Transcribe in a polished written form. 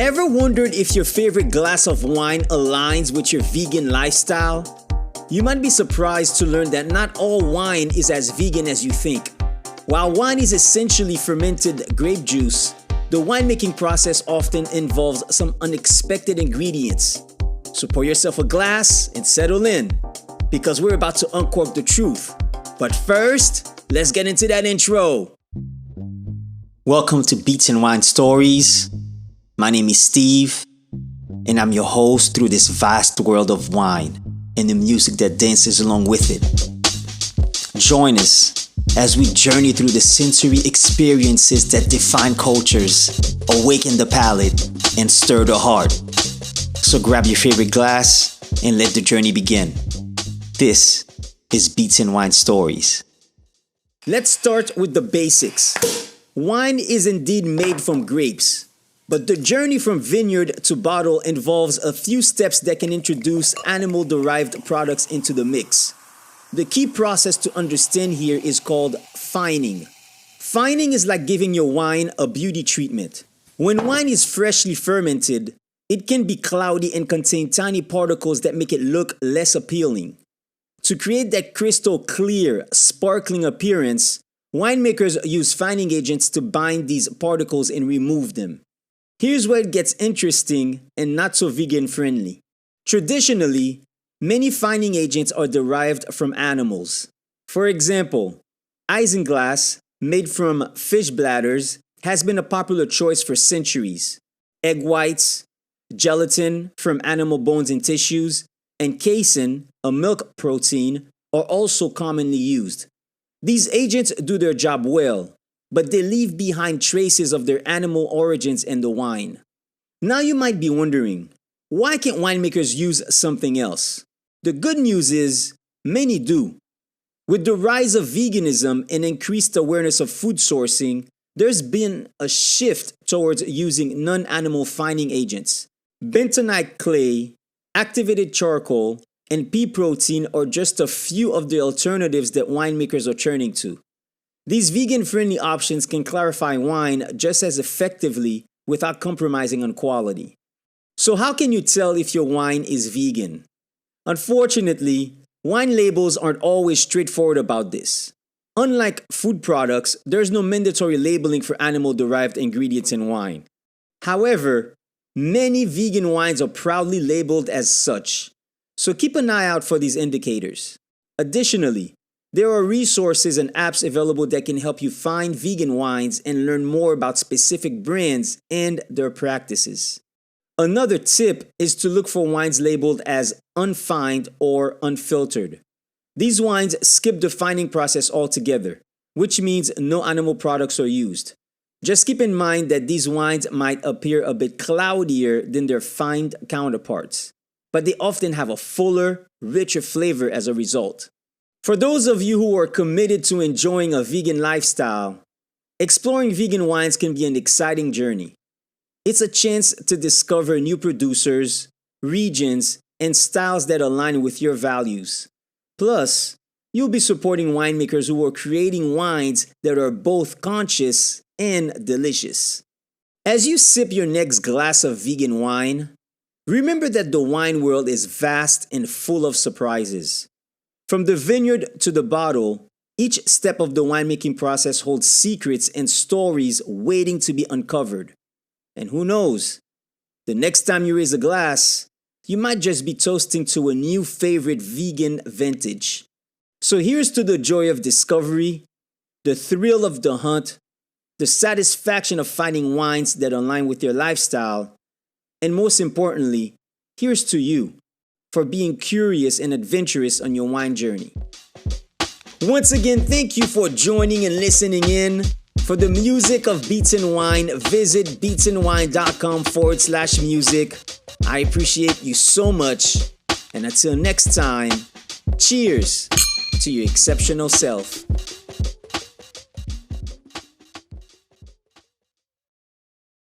Ever wondered if your favorite glass of wine aligns with your vegan lifestyle? You might be surprised to learn that not all wine is as vegan as you think. While wine is essentially fermented grape juice, the winemaking process often involves some unexpected ingredients. So pour yourself a glass and settle in, because we're about to uncork the truth. But first, let's get into that intro. Welcome to Beats and Wine Stories. My name is Steve, and I'm your host through this vast world of wine and the music that dances along with it. Join us as we journey through the sensory experiences that define cultures, awaken the palate, and stir the heart. So grab your favorite glass and let the journey begin. This is Beats and Wine Stories. Let's start with the basics. Wine is indeed made from grapes. But the journey from vineyard to bottle involves a few steps that can introduce animal-derived products into the mix. The key process to understand here is called fining. Fining is like giving your wine a beauty treatment. When wine is freshly fermented, it can be cloudy and contain tiny particles that make it look less appealing. To create that crystal clear, sparkling appearance, winemakers use fining agents to bind these particles and remove them. Here's where it gets interesting and not so vegan friendly. Traditionally, many fining agents are derived from animals. For example, isinglass, made from fish bladders, has been a popular choice for centuries. Egg whites, gelatin from animal bones and tissues, and casein, a milk protein, are also commonly used. These agents do their job well, but they leave behind traces of their animal origins in the wine. Now you might be wondering, why can't winemakers use something else? The good news is, many do. With the rise of veganism and increased awareness of food sourcing, there's been a shift towards using non-animal fining agents. Bentonite clay, activated charcoal, and pea protein are just a few of the alternatives that winemakers are turning to. These vegan-friendly options can clarify wine just as effectively without compromising on quality. So how can you tell if your wine is vegan? Unfortunately, wine labels aren't always straightforward about this. Unlike food products, there's no mandatory labeling for animal-derived ingredients in wine. However, many vegan wines are proudly labeled as such, so keep an eye out for these indicators. Additionally, there are resources and apps available that can help you find vegan wines and learn more about specific brands and their practices. Another tip is to look for wines labeled as unfined or unfiltered. These wines skip the fining process altogether, which means no animal products are used. Just keep in mind that these wines might appear a bit cloudier than their fined counterparts, but they often have a fuller, richer flavor as a result. For those of you who are committed to enjoying a vegan lifestyle, exploring vegan wines can be an exciting journey. It's a chance to discover new producers, regions, and styles that align with your values. Plus, you'll be supporting winemakers who are creating wines that are both conscious and delicious. As you sip your next glass of vegan wine, remember that the wine world is vast and full of surprises. From the vineyard to the bottle, each step of the winemaking process holds secrets and stories waiting to be uncovered. And who knows, the next time you raise a glass, you might just be toasting to a new favorite vegan vintage. So here's to the joy of discovery, the thrill of the hunt, the satisfaction of finding wines that align with your lifestyle, and most importantly, here's to you for being curious and adventurous on your wine journey. Once again, thank you for joining and listening in. For the music of Beats and Wine, visit beatsandwine.com/music. I appreciate you so much. And until next time, cheers to your exceptional self.